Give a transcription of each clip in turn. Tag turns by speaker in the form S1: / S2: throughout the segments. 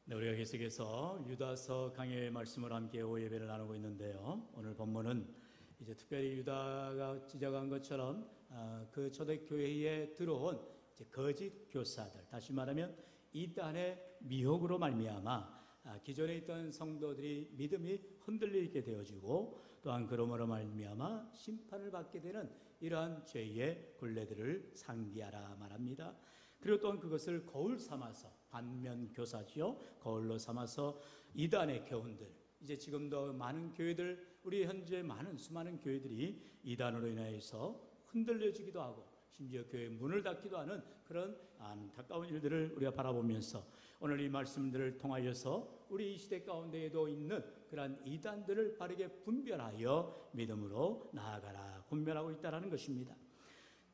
S1: 네, 우리가 계속해서 유다서 강해의 말씀을 함께 오예배를 나누고 있는데요. 오늘 본문은 이제 특별히 유다가 지적한 것처럼 그 초대교회에 들어온 이제 거짓 교사들, 다시 말하면 이단의 미혹으로 말미암아 기존에 있던 성도들이 믿음이 흔들리게 되어지고 또한 그러므로 말미암아 심판을 받게 되는 이러한 죄의 굴레들을 상기하라 말합니다. 그리고 또한 그것을 거울 삼아서 반면 교사지요. 거울로 삼아서 이단의 교훈들, 이제 지금도 많은 교회들, 우리 현재 수많은 교회들이 이단으로 인해서 흔들려지기도 하고 심지어 교회 문을 닫기도 하는 그런 안타까운 일들을 우리가 바라보면서 오늘 이 말씀들을 통하여서 우리 이 시대 가운데에도 있는 그러한 이단들을 바르게 분별하여 믿음으로 나아가라 권면하고 있다는 것입니다.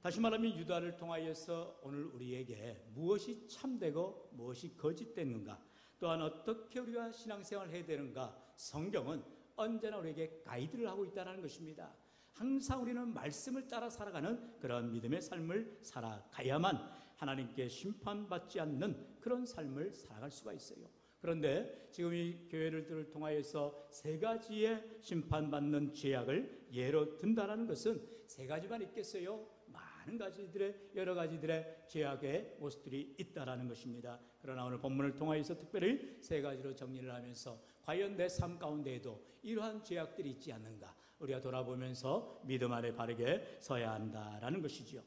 S1: 다시 말하면 유다를 통하여서 오늘 우리에게 무엇이 참되고 무엇이 거짓되는가, 또한 어떻게 우리가 신앙생활을 해야 되는가, 성경은 언제나 우리에게 가이드를 하고 있다는 것입니다. 항상 우리는 말씀을 따라 살아가는 그런 믿음의 삶을 살아가야만 하나님께 심판받지 않는 그런 삶을 살아갈 수가 있어요. 그런데 지금 이 교회를 통하여서 세 가지의 심판받는 죄악을 예로 든다는 것은 세 가지만 있겠어요? 많은 가지들의 여러 가지들의 죄악의 모습들이 있다라는 것입니다. 그러나 오늘 본문을 통하여서 특별히 세 가지로 정리를 하면서 과연 내 삶 가운데에도 이러한 죄악들이 있지 않는가 우리가 돌아보면서 믿음 아래 바르게 서야 한다라는 것이지요.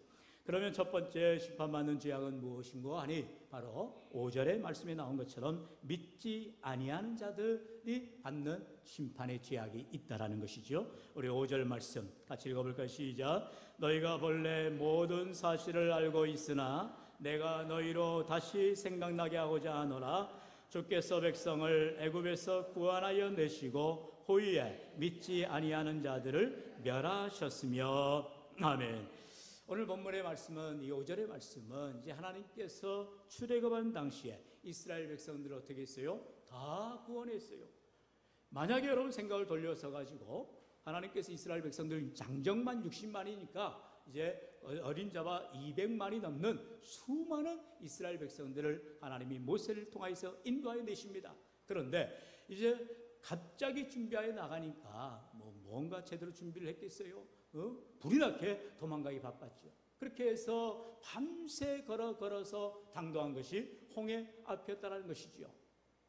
S1: 그러면 첫 번째 심판받는 죄악은 무엇인고 하니 바로 5절의 말씀에 나온 것처럼 믿지 아니하는 자들이 받는 심판의 죄악이 있다라는 것이죠. 우리 5절 말씀 같이 읽어볼까요? 시작. 너희가 본래 모든 사실을 알고 있으나 내가 너희로 다시 생각나게 하고자 하노라. 주께서 백성을 애굽에서 구원하여 내시고 호위에 믿지 아니하는 자들을 멸하셨으며. 아멘. 오늘 본문의 말씀은, 이 5절의 말씀은 이제 하나님께서 출애굽한 당시에 이스라엘 백성들을 어떻게 했어요? 다 구원했어요. 만약에 여러분 생각을 돌려서 가지고 하나님께서 이스라엘 백성들 장정만 60만이니까 이제 어린 자와 200만이 넘는 수많은 이스라엘 백성들을 하나님이 모세를 통하여서 인도하여 내십니다. 그런데 이제 갑자기 준비하여 나가니까 뭔가 제대로 준비를 했겠어요? 불이 나게 도망가기 바빴죠. 그렇게 해서 밤새 걸어서 당도한 것이 홍해 앞이었다는 것이죠.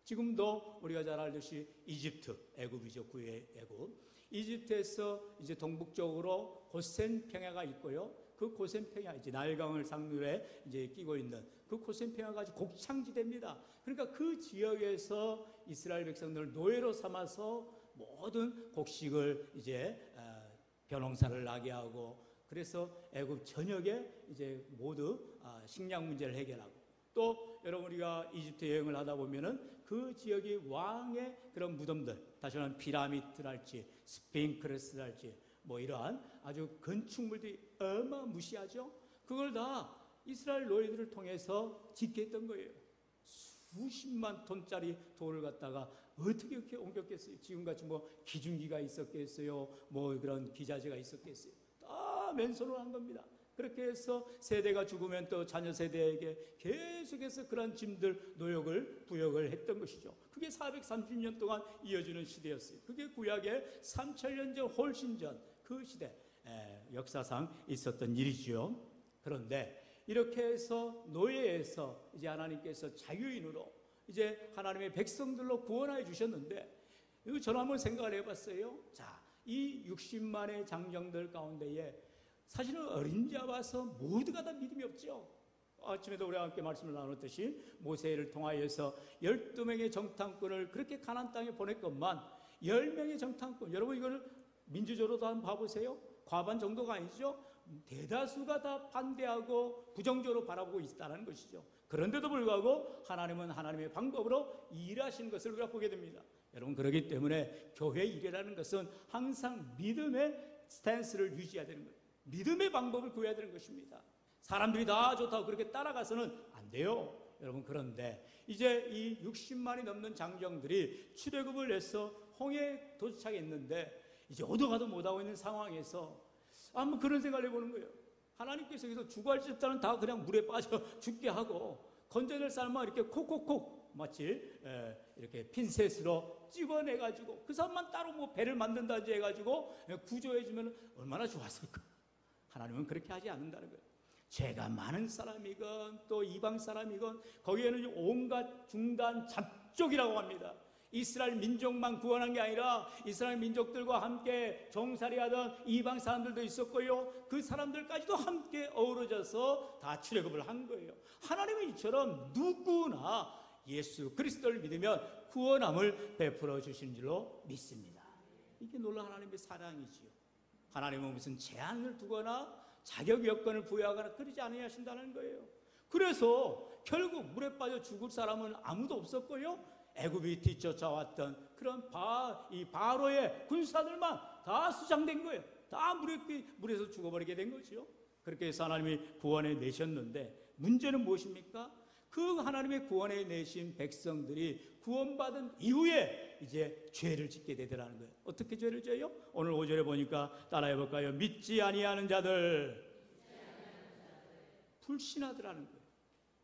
S1: 지금도 우리가 잘 알듯이 이집트, 애굽이죠. 구의 애굽. 이집트에서 이제 동북쪽으로 고센 평야가 있고요. 그 고센 평야, 이제 나일강을 상류에 이제 끼고 있는 그 고센 평야가 아주 곡창지대입니다. 그러니까 그 지역에서 이스라엘 백성들을 노예로 삼아서 모든 곡식을 이제 벼농사를 나게 하고, 그래서 애굽 전역에 이제 모두 식량 문제를 해결하고, 또 여러분 우리가 이집트 여행을 하다 보면은 그 지역의 왕의 그런 무덤들, 다시 말하면 피라미드랄지 스핑크스랄지 이러한 아주 건축물들이 어마무시하죠. 그걸 다 이스라엘 노예들을 통해서 짓게 했던 거예요. 수십만 톤짜리 돌을 갖다가 어떻게 이렇게 옮겼겠어요? 지금같이 기중기가 있었겠어요? 그런 기자재가 있었겠어요? 다 맨손으로 한 겁니다. 그렇게 해서 세대가 죽으면 또 자녀 세대에게 계속해서 그런 짐들, 노역을 부역을 했던 것이죠. 그게 430년 동안 이어지는 시대였어요. 그게 구약의 3000년 전, 훨씬 전 그 시대 역사상 있었던 일이죠. 그런데 이렇게 해서 노예에서 이제 하나님께서 자유인으로 이제 하나님의 백성들로 구원하여 주셨는데, 이거 저는 한번 생각을 해봤어요. 자, 이 60만의 장정들 가운데에 사실은 어린 자 와서 모두가 다 믿음이 없죠. 아침에도 우리와 함께 말씀을 나눴듯이 모세를 통하여서 12명의 정탐꾼을 그렇게 가나안 땅에 보냈건만 10명의 정탐꾼, 여러분 이거를 민주적으로도 한번 봐보세요. 과반 정도가 아니죠. 대다수가 다 반대하고 부정적으로 바라보고 있다는 것이죠. 그런데도 불구하고 하나님은 하나님의 방법으로 일하시는 것을 우리가 보게 됩니다. 여러분, 그렇기 때문에 교회 일이라는 것은 항상 믿음의 스탠스를 유지해야 되는 거예요. 믿음의 방법을 구해야 되는 것입니다. 사람들이 다 좋다고 그렇게 따라가서는 안 돼요. 여러분, 그런데 이제 이 60만이 넘는 장정들이 출애굽을 해서 홍해에 도착했는데 이제 어디 가도 못하고 있는 상황에서 한번 그런 생각을 해보는 거예요. 하나님께서 여기서 죽어할 집단은 다 그냥 물에 빠져 죽게 하고 건져낼 사람만 이렇게 콕콕콕 마치 이렇게 핀셋으로 찍어내가지고 그 사람만 따로 뭐 배를 만든다지 해가지고 구조해주면 얼마나 좋았을까. 하나님은 그렇게 하지 않는다는 거예요. 죄가 많은 사람이건 또 이방 사람이건 거기에는 온갖 중단 잡족이라고 합니다. 이스라엘 민족만 구원한 게 아니라 이스라엘 민족들과 함께 종살이하던 이방 사람들도 있었고요, 그 사람들까지도 함께 어우러져서 다 출애굽을 한 거예요. 하나님은 이처럼 누구나 예수 그리스도를 믿으면 구원함을 베풀어 주신 줄로 믿습니다. 이게 놀라운 하나님의 사랑이지요. 하나님은 무슨 제한을 두거나 자격 여건을 부여하거나 그러지 않으신다는 거예요. 그래서 결국 물에 빠져 죽을 사람은 아무도 없었고요, 애굽이 뒤쫓아왔던 그런 바로의 군사들만 다 수장된 거예요. 다 물에서 죽어버리게 된 거죠. 그렇게 해서 하나님이 구원해 내셨는데 문제는 무엇입니까? 그 하나님의 구원해 내신 백성들이 구원받은 이후에 이제 죄를 짓게 되더라는 거예요. 어떻게 죄를 져요? 오늘 5절에 보니까 따라해 볼까요? 믿지 아니하는 자들, 불신하더라는 거예요.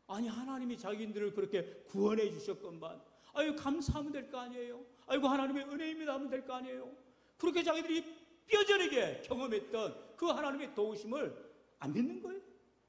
S1: 아니, 하나님이 자기들을 그렇게 구원해 주셨건만 아유 감사하면 될 거 아니에요. 아이고 하나님의 은혜입니다 하면 될 거 아니에요. 그렇게 자기들이 뼈저리게 경험했던 그 하나님의 도우심을 안 믿는 거예요.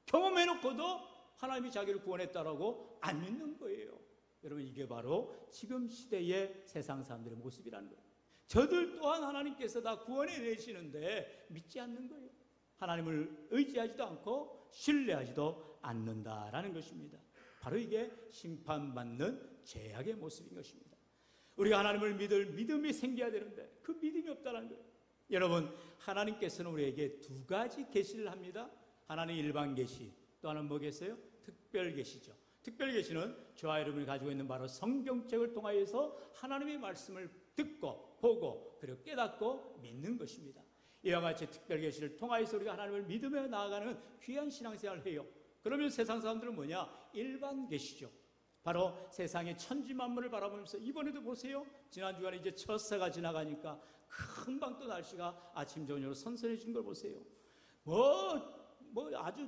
S1: 경험해놓고도 하나님이 자기를 구원했다라고 안 믿는 거예요. 여러분, 이게 바로 지금 시대의 세상 사람들의 모습이라는 거예요. 저들 또한 하나님께서 다 구원해 내시는데 믿지 않는 거예요. 하나님을 의지하지도 않고 신뢰하지도 않는다라는 것입니다. 바로 이게 심판받는 죄악의 모습인 것입니다. 우리가 하나님을 믿을 믿음이 생겨야 되는데 그 믿음이 없다는 거예요. 여러분, 하나님께서는 우리에게 두 가지 계시를 합니다. 하나는 일반 계시, 또 하나는 뭐겠어요? 특별 계시죠. 특별 계시는 저와 여러분이 가지고 있는 바로 성경책을 통하여서 하나님의 말씀을 듣고 보고 그리고 깨닫고 믿는 것입니다. 이와 같이 특별 계시를 통하여서 우리가 하나님을 믿으며 나아가는 귀한 신앙생활을 해요. 그러면 세상 사람들은 뭐냐? 일반 계시죠. 바로 세상의 천지만물을 바라보면서 이번에도 보세요. 지난 주간에 이제 첫 새가 지나가니까 금방 또 날씨가 아침 저녁으로 선선해진 걸 보세요. 뭐 아주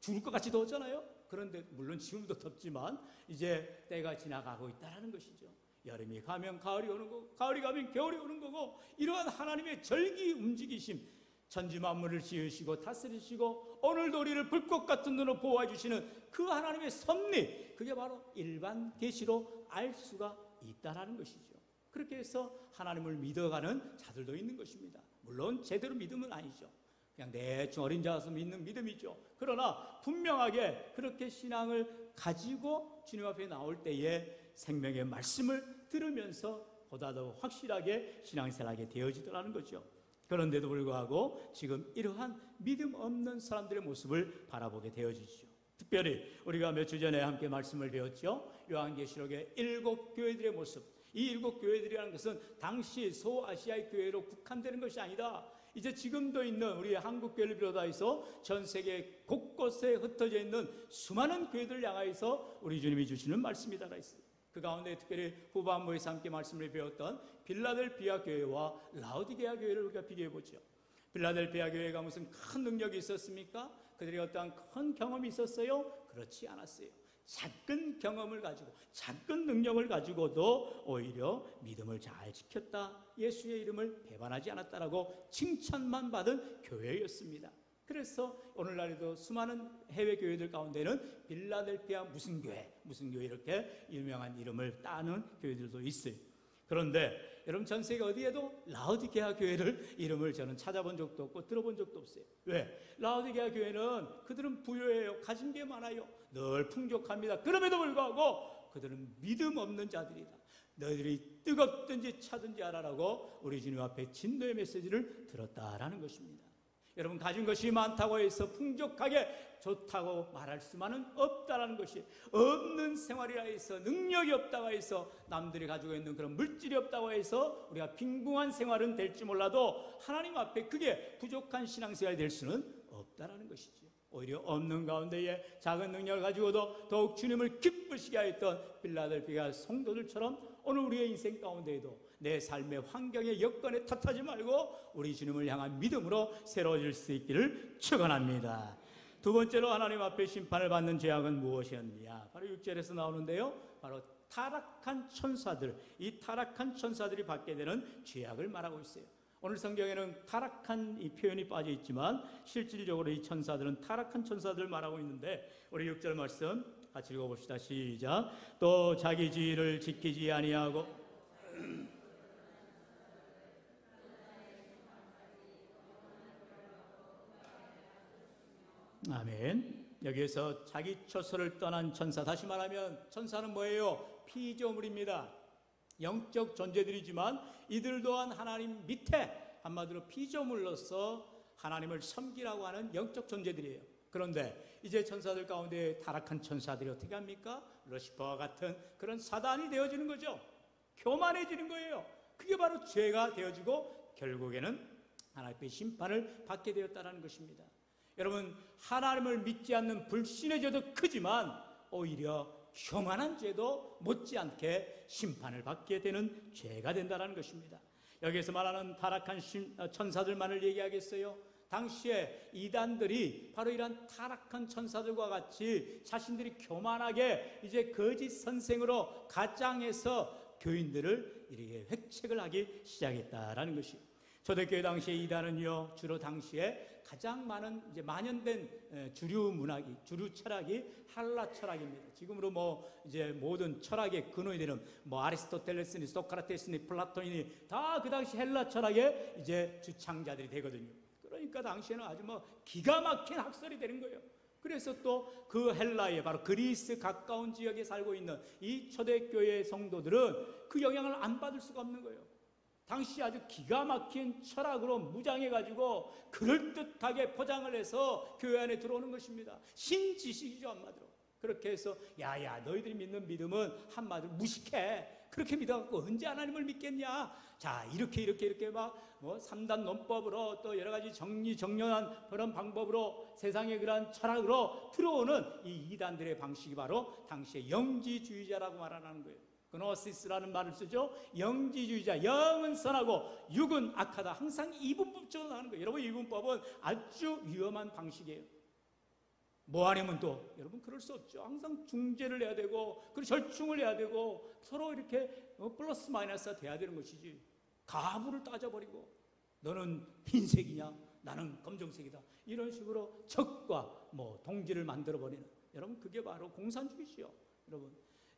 S1: 죽을 것 같이 더웠잖아요. 그런데 물론 지금도 덥지만 이제 때가 지나가고 있다는 것이죠. 여름이 가면 가을이 오는 거고 가을이 가면 겨울이 오는 거고, 이러한 하나님의 절기 움직이심, 천지만물을 지으시고 다스리시고 오늘도 우리를 불꽃 같은 눈으로 보호해 주시는 그 하나님의 섭리, 그게 바로 일반 계시로 알 수가 있다라는 것이죠. 그렇게 해서 하나님을 믿어가는 자들도 있는 것입니다. 물론 제대로 믿음은 아니죠. 그냥 대충 어린 자라서 믿는 믿음이죠. 그러나 분명하게 그렇게 신앙을 가지고 주님 앞에 나올 때에 생명의 말씀을 들으면서 보다 더 확실하게 신앙생활하게 되어지더라는 거죠. 그런데도 불구하고 지금 이러한 믿음 없는 사람들의 모습을 바라보게 되어지죠. 특별히 우리가 몇 주 전에 함께 말씀을 배웠죠. 요한계시록의 7교회들의 모습. 이 7교회들이라는 것은 당시 소아시아의 교회로 국한되는 것이 아니다. 이제 지금도 있는 우리 한국교회를 비롯해서 전 세계 곳곳에 흩어져 있는 수많은 교회들을 향하여서 우리 주님이 주시는 말씀이 달아있어요. 그 가운데 특별히 후반부에서 함께 말씀을 배웠던 빌라델피아 교회와 라오디게아 교회를 우리가 비교해보죠. 빌라델피아 교회가 무슨 큰 능력이 있었습니까? 그들이 어떠한 큰 경험이 있었어요? 그렇지 않았어요. 작은 경험을 가지고 작은 능력을 가지고도 오히려 믿음을 잘 지켰다, 예수의 이름을 배반하지 않았다라고 칭찬만 받은 교회였습니다. 그래서 오늘날에도 수많은 해외 교회들 가운데는 빌라델피아 무슨 교회 이렇게 유명한 이름을 따는 교회들도 있어요. 그런데 여러분, 전 세계 어디에도 라오디게아 교회를 이름을 저는 찾아본 적도 없고 들어본 적도 없어요. 왜? 라오디게아 교회는 그들은 부유해요. 가진 게 많아요. 늘 풍족합니다. 그럼에도 불구하고 그들은 믿음 없는 자들이다. 너희들이 뜨겁든지 차든지 하라라고 우리 주님 앞에 진노의 메시지를 들었다라는 것입니다. 여러분, 가진 것이 많다고 해서 풍족하게 좋다고 말할 수만은 없다라는 것이, 없는 생활이라 해서 능력이 없다고 해서 남들이 가지고 있는 그런 물질이 없다고 해서 우리가 빈궁한 생활은 될지 몰라도 하나님 앞에 그게 부족한 신앙생활이 될 수는 없다라는 것이죠. 오히려 없는 가운데에 작은 능력을 가지고도 더욱 주님을 기쁘시게 하였던 빌라델피아 성도들처럼 오늘 우리의 인생 가운데에도 내 삶의 환경의 여건에 탓하지 말고 우리 주님을 향한 믿음으로 새로워질 수 있기를 축원합니다. 두 번째로 하나님 앞에 심판을 받는 죄악은 무엇이었느냐? 바로 6절에서 나오는데요. 바로 타락한 천사들, 이 타락한 천사들이 받게 되는 죄악을 말하고 있어요. 오늘 성경에는 타락한 이 표현이 빠져 있지만 실질적으로 이 천사들은 타락한 천사들을 말하고 있는데, 우리 6절 말씀 같이 읽어봅시다. 시작. 또 자기 지위를 지키지 아니하고 아멘. 여기에서 자기 처소를 떠난 천사, 다시 말하면 천사는 뭐예요? 피조물입니다. 영적 존재들이지만 이들 또한 하나님 밑에 한마디로 피조물로서 하나님을 섬기라고 하는 영적 존재들이에요. 그런데 이제 천사들 가운데 타락한 천사들이 어떻게 합니까? 루시퍼와 같은 그런 사단이 되어지는 거죠. 교만해지는 거예요. 그게 바로 죄가 되어지고 결국에는 하나님의 심판을 받게 되었다는 것입니다. 여러분, 하나님을 믿지 않는 불신의 죄도 크지만 오히려 교만한 죄도 못지않게 심판을 받게 되는 죄가 된다는 것입니다. 여기에서 말하는 타락한 천사들만을 얘기하겠어요? 당시에 이단들이 바로 이런 타락한 천사들과 같이 자신들이 교만하게 이제 거짓 선생으로 가장해서 교인들을 이렇게 획책을 하기 시작했다라는 것이, 초대교회 당시에 이단은요, 주로 당시에 가장 많은 이제 만연된 주류 문학이, 주류 철학이 헬라 철학입니다. 지금으로 뭐 이제 모든 철학의 근원이 되는 뭐 아리스토텔레스니, 소크라테스니, 플라톤이니 다 그 당시 헬라 철학의 이제 주창자들이 되거든요. 그러니까 당시에는 아주 뭐 기가 막힌 학설이 되는 거예요. 그래서 또 그 헬라에 바로 그리스 가까운 지역에 살고 있는 이 초대교회 성도들은 그 영향을 안 받을 수가 없는 거예요. 당시 아주 기가 막힌 철학으로 무장해가지고 그럴듯하게 포장을 해서 교회 안에 들어오는 것입니다. 신지식이죠, 한마디로. 그렇게 해서 야야, 너희들이 믿는 믿음은 한마디로 무식해. 그렇게 믿어갖고 언제 하나님을 믿겠냐. 자, 이렇게 막 뭐 3단 논법으로 또 여러 가지 정리정연한 그런 방법으로 세상의 그런 철학으로 들어오는 이 이단들의 방식이 바로 당시의 영지주의자라고 말하는 거예요. 그노시스라는 말을 쓰죠. 영지주의자, 영은 선하고 육은 악하다. 항상 이분법적으로 나가는 거예요. 여러분, 이분법은 아주 위험한 방식이에요. 뭐 아니면 또 여러분 그럴 수 없죠. 항상 중재를 해야 되고 그리고 절충을 해야 되고 서로 이렇게 플러스 마이너스가 돼야 되는 것이지, 가부를 따져버리고 너는 흰색이냐 나는 검정색이다 이런 식으로 적과 뭐 동지를 만들어버리는, 여러분 그게 바로 공산주의죠. 여러분,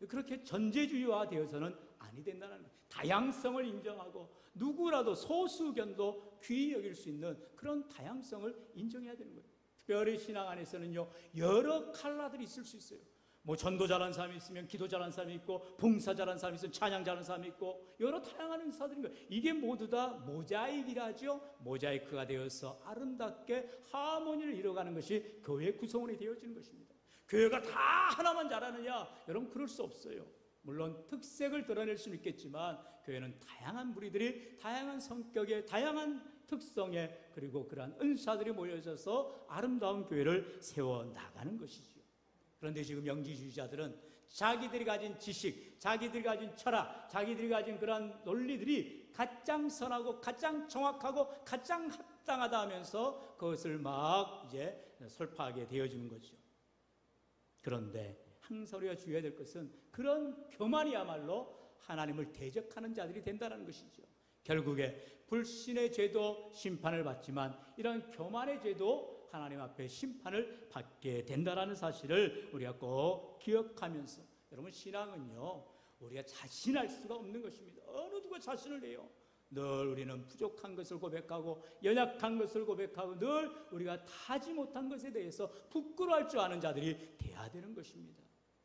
S1: 그렇게 전제주의화 되어서는 아니 된다는 거예요. 다양성을 인정하고 누구라도 소수 의견도 귀히 여길 수 있는 그런 다양성을 인정해야 되는 거예요. 특별히 신앙 안에서는요, 여러 컬러들이 있을 수 있어요. 뭐 전도 잘하는 사람이 있으면 기도 잘하는 사람이 있고, 봉사 잘하는 사람이 있으면 찬양 잘하는 사람이 있고, 여러 다양한 은사들인 거예요. 이게 모두 다 모자이크라죠. 모자이크가 되어서 아름답게 하모니를 이뤄가는 것이 교회 구성원이 되어지는 것입니다. 교회가 다 하나만 잘하느냐? 여러분 그럴 수 없어요. 물론 특색을 드러낼 수는 있겠지만 교회는 다양한 무리들이 다양한 성격의 다양한 특성의 그리고 그러한 은사들이 모여져서 아름다운 교회를 세워나가는 것이죠. 그런데 지금 영지주의자들은 자기들이 가진 지식, 자기들이 가진 철학, 자기들이 가진 그런 논리들이 가장 선하고 가장 정확하고 가장 합당하다 하면서 그것을 막 이제 설파하게 되어지는 거죠. 그런데 항상 우리가 주의해야 될 것은 그런 교만이야말로 하나님을 대적하는 자들이 된다는 것이죠. 결국에 불신의 죄도 심판을 받지만 이런 교만의 죄도 하나님 앞에 심판을 받게 된다는 사실을 우리가 꼭 기억하면서, 여러분 신앙은요 우리가 자신할 수가 없는 것입니다. 어느 누가 자신을 해요. 늘 우리는 부족한 것을 고백하고 연약한 것을 고백하고 늘 우리가 타지 못한 것에 대해서 부끄러워할 줄 아는 자들이 돼야 되는 것입니다.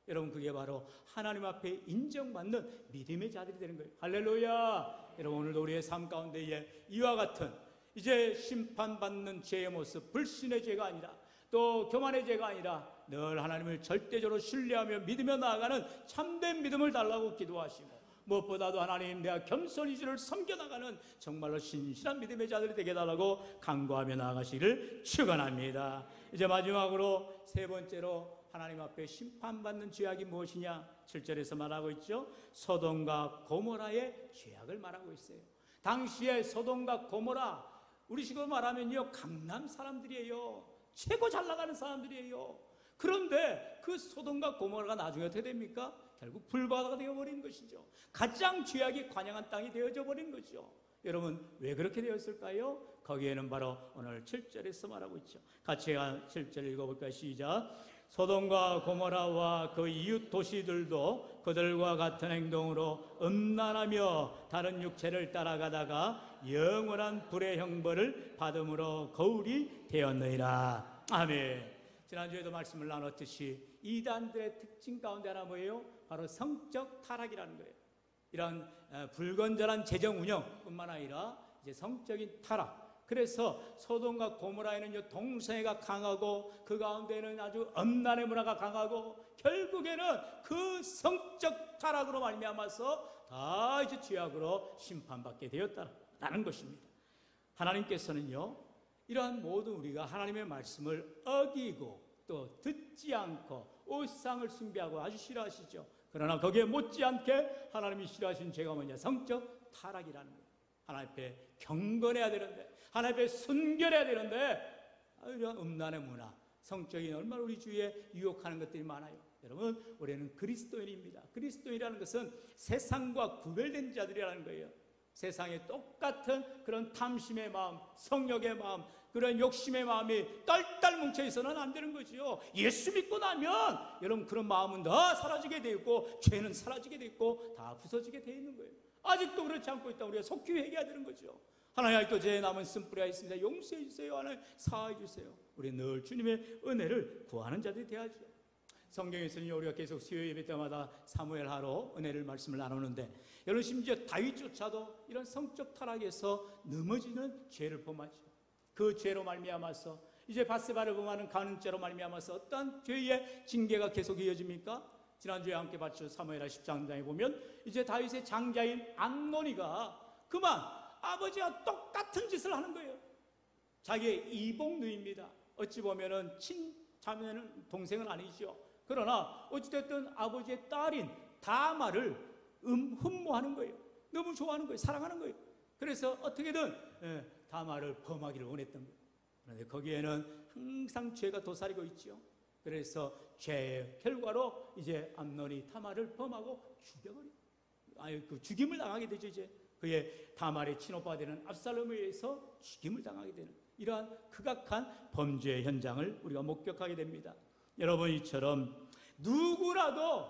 S1: 여러분 그게 바로 하나님 앞에 인정받는 믿음의 자들이 되는 거예요. 할렐루야. 여러분 오늘도 우리의 삶 가운데에 이와 같은 이제 심판받는 죄의 모습, 불신의 죄가 아니라 또 교만의 죄가 아니라 늘 하나님을 절대적으로 신뢰하며 믿으며 나아가는 참된 믿음을 달라고 기도하시고, 무엇보다도 하나님 내가 겸손히 주를 섬겨나가는 정말로 신실한 믿음의 자들이 되게 해달라고 간구하며 나아가시기를 축원합니다. 이제 마지막으로 세 번째로 하나님 앞에 심판받는 죄악이 무엇이냐? 7절에서 말하고 있죠. 소돔과 고모라의 죄악을 말하고 있어요. 당시에 소돔과 고모라, 우리 식으로 말하면요 강남 사람들이에요. 최고 잘 나가는 사람들이에요. 그런데 그 소돔과 고모라가 나중에 어떻게 됩니까? 결국 불바다가 되어버린 것이죠. 가장 죄악이 관영한 땅이 되어져 버린 거죠. 여러분 왜 그렇게 되었을까요? 거기에는 바로 오늘 7절에서 말하고 있죠. 같이 7절 읽어볼까요? 시작. 소돔과 고모라와 그 이웃 도시들도 그들과 같은 행동으로 음란하며 다른 육체를 따라가다가 영원한 불의 형벌을 받음으로 거울이 되었느니라. 아멘. 지난주에도 말씀을 나눴듯이 이단들의 특징 가운데 하나 뭐예요? 바로 성적 타락이라는 거예요. 이런 불건전한 재정 운영뿐만 아니라 이제 성적인 타락. 그래서 소돔과 고모라에는 동성애가 강하고 그 가운데는 아주 음란의 문화가 강하고 결국에는 그 성적 타락으로 말미암아서 다 이제 죄악으로 심판받게 되었다는 것입니다. 하나님께서는요, 이러한 모든 우리가 하나님의 말씀을 어기고 또 듣지 않고 우상을 숭배하고 아주 싫어하시죠. 그러나 거기에 못지않게 하나님이 싫어하시는 죄가 뭐냐? 성적 타락이라는 거예요. 하나님 앞에 경건해야 되는데, 하나님 앞에 순결해야 되는데 이런 음란의 문화, 성적인 얼마나 우리 주위에 유혹하는 것들이 많아요. 여러분, 우리는 그리스도인입니다. 그리스도인이라는 것은 세상과 구별된 자들이라는 거예요. 세상에 똑같은 그런 탐심의 마음, 성욕의 마음, 그런 욕심의 마음이 딸딸 뭉쳐있어서는 안 되는 거지요. 예수 믿고 나면 여러분 그런 마음은 다 사라지게 되어 있고 죄는 사라지게 되어 있고 다 부서지게 되어 있는 거예요. 아직도 그렇지 않고 있다 우리가 속히 회개해야 되는 거죠. 하나님, 아직도 제 남은 쓴뿌리가 있습니다. 용서해 주세요. 하나님, 사하해 주세요. 우리 늘 주님의 은혜를 구하는 자들이 되어야죠. 성경에서는 우리가 계속 수요 예배 때마다 사무엘하로 은혜를 말씀을 나누는데, 여러분 심지어 다윗조차도 이런 성적 타락에서 넘어지는 죄를 범하죠. 그 죄로 말미암아서 이제 밧세바를 범하는 가는 죄로 말미암아서 어떤 죄의 징계가 계속 이어집니까? 지난주에 함께 봤죠. 사무엘하 10장에 보면 이제 다윗의 장자인 암논이가 그만 아버지와 똑같은 짓을 하는 거예요. 자기의 이복누입니다. 어찌 보면은 친자매는 동생은 아니죠. 그러나 어찌됐든 아버지의 딸인 다말을 흠모하는 거예요. 너무 좋아하는 거예요. 사랑하는 거예요. 그래서 어떻게든 다말을 범하기를 원했던 거예요. 그런데 거기에는 항상 죄가 도사리고 있죠. 그래서 죄의 결과로 이제 암논이 다말을 범하고 죽여버려요. 그 죽임을 당하게 되죠. 이제 그의 다말의 친오빠가 되는 압살롬에 의해서 죽임을 당하게 되는 이러한 극악한 범죄 현장을 우리가 목격하게 됩니다. 여러분, 이처럼 누구라도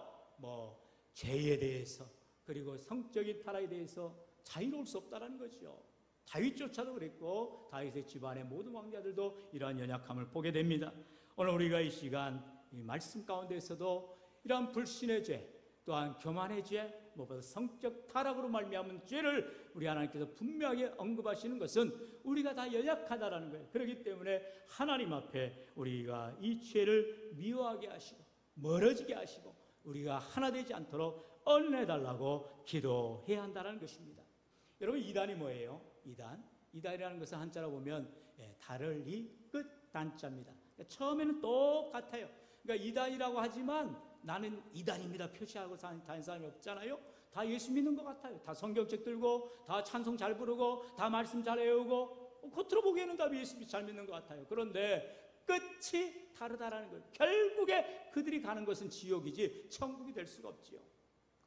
S1: 죄에 대해서 그리고 성적인 타락에 대해서 자유로울 수 없다는 거죠. 다윗조차도 그랬고 다윗의 집안의 모든 왕자들도 이러한 연약함을 보게 됩니다. 오늘 우리가 이 시간 이 말씀 가운데서도 이러한 불신의 죄, 또한 교만의 죄, 무엇보다 성적 타락으로 말미암은 죄를 우리 하나님께서 분명하게 언급하시는 것은 우리가 다 연약하다라는 거예요. 그렇기 때문에 하나님 앞에 우리가 이 죄를 미워하게 하시고 멀어지게 하시고 우리가 하나 되지 않도록恩내달라고 기도해야 한다는 것입니다. 여러분, 이단이 뭐예요? 이단이라는 것은 한자로 보면 달을 이 끝 단자입니다. 처음에는 똑같아요. 그러니까 이단이라고 하지만 나는 이단입니다 표시하고 다니는 사람이 없잖아요. 다 예수 믿는 것 같아요. 다 성경책 들고 다 찬송 잘 부르고 다 말씀 잘 외우고 겉으로 보기에는 다 예수 잘 믿는 것 같아요. 그런데 끝이 다르다라는 거예요. 결국에 그들이 가는 것은 지옥이지 천국이 될 수가 없지요.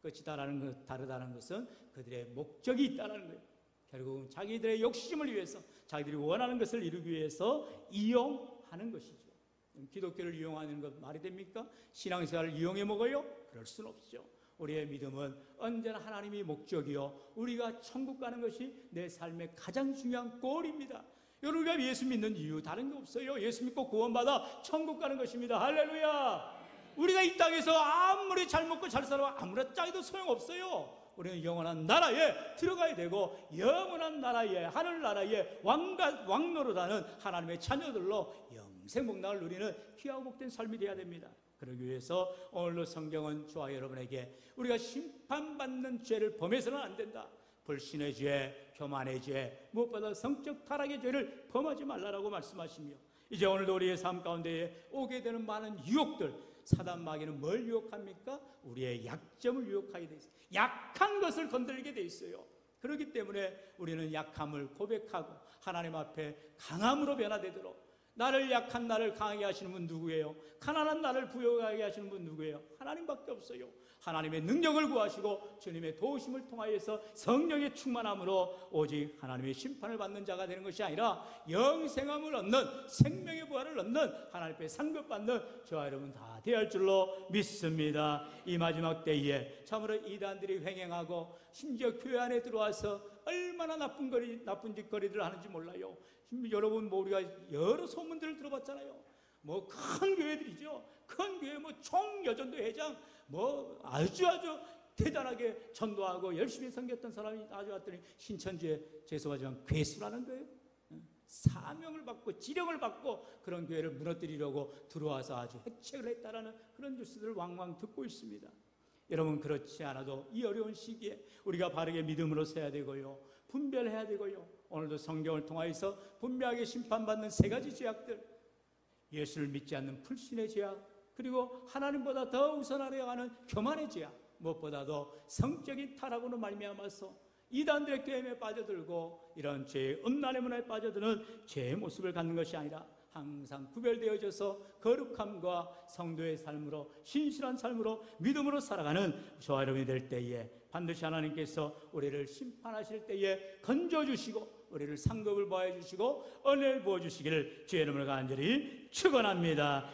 S1: 끝이 다르다는 것은 그들의 목적이 있다는 거예요. 결국은 자기들의 욕심을 위해서 자기들이 원하는 것을 이루기 위해서 이용하는 것이죠. 기독교를 이용하는 것 말이 됩니까? 신앙생활을 이용해 먹어요? 그럴 수는 없죠. 우리의 믿음은 언제나 하나님이 목적이요 우리가 천국 가는 것이 내 삶의 가장 중요한 골입니다. 여러분가 예수 믿는 이유 다른 게 없어요. 예수 믿고 구원받아 천국 가는 것입니다. 할렐루야. 우리가 이 땅에서 아무리 잘 먹고 잘 살아 아무리 짱해도 소용없어요. 우리는 영원한 나라에 들어가야 되고 영원한 나라에 하늘나라에 왕노릇하는 하나님의 자녀들로 영생 복락을 누리는 귀하고 복된 삶이 되어야 됩니다. 그러기 위해서 오늘도 성경은 저와 여러분에게 우리가 심판받는 죄를 범해서는 안 된다. 불신의 죄, 교만의 죄, 무엇보다 성적 타락의 죄를 범하지 말라라고 말씀하시며 이제 오늘도 우리의 삶 가운데 오게 되는 많은 유혹들, 사단 마귀는 뭘 유혹합니까? 우리의 약점을 유혹하게 돼 있어요. 약한 것을 건드리게 돼 있어요. 그렇기 때문에 우리는 약함을 고백하고 하나님 앞에 강함으로 변화되도록 나를 약한 나를 강하게 하시는 분 누구예요? 가난한 나를 부유하게 하시는 분 누구예요? 하나님밖에 없어요. 하나님의 능력을 구하시고 주님의 도우심을 통하여서 성령의 충만함으로 오직 하나님의 심판을 받는 자가 되는 것이 아니라 영생함을 얻는, 생명의 부활을 얻는, 하나님 앞에 상급받는 저와 여러분 다 되어야 할 줄로 믿습니다. 이 마지막 때에 참으로 이단들이 횡행하고 심지어 교회 안에 들어와서 얼마나 나쁜 짓거리들을 하는지 몰라요. 여러분 우리가 여러 소문들을 들어봤잖아요. 큰 교회들이죠. 큰 교회 총여전도 회장 아주 대단하게 전도하고 열심히 섬겼던 사람이 나와왔더니 신천지에 죄송하지만 괴수라는 거예요. 사명을 받고 지령을 받고 그런 교회를 무너뜨리려고 들어와서 아주 해책을 했다라는 그런 뉴스들을 왕왕 듣고 있습니다. 여러분 그렇지 않아도 이 어려운 시기에 우리가 바르게 믿음으로 서야 되고요, 분별해야 되고요. 오늘도 성경을 통하여서 분명하게 심판받는 세 가지 죄악들, 예수를 믿지 않는 불신의 죄악, 그리고 하나님보다 더 우선하려 하는 교만의 죄악, 무엇보다도 성적인 타락으로 말미암아서 이단들의 게임에 빠져들고 이런 죄의 음란의 문화에 빠져드는 죄의 모습을 갖는 것이 아니라 항상 구별되어져서 거룩함과 성도의 삶으로, 신실한 삶으로, 믿음으로 살아가는 저와 여러분이 될 때에 반드시 하나님께서 우리를 심판하실 때에 건져주시고 우리를 상급을 보여주시고 은혜를 부어주시기를 주의 이름으로 간절히 축원합니다.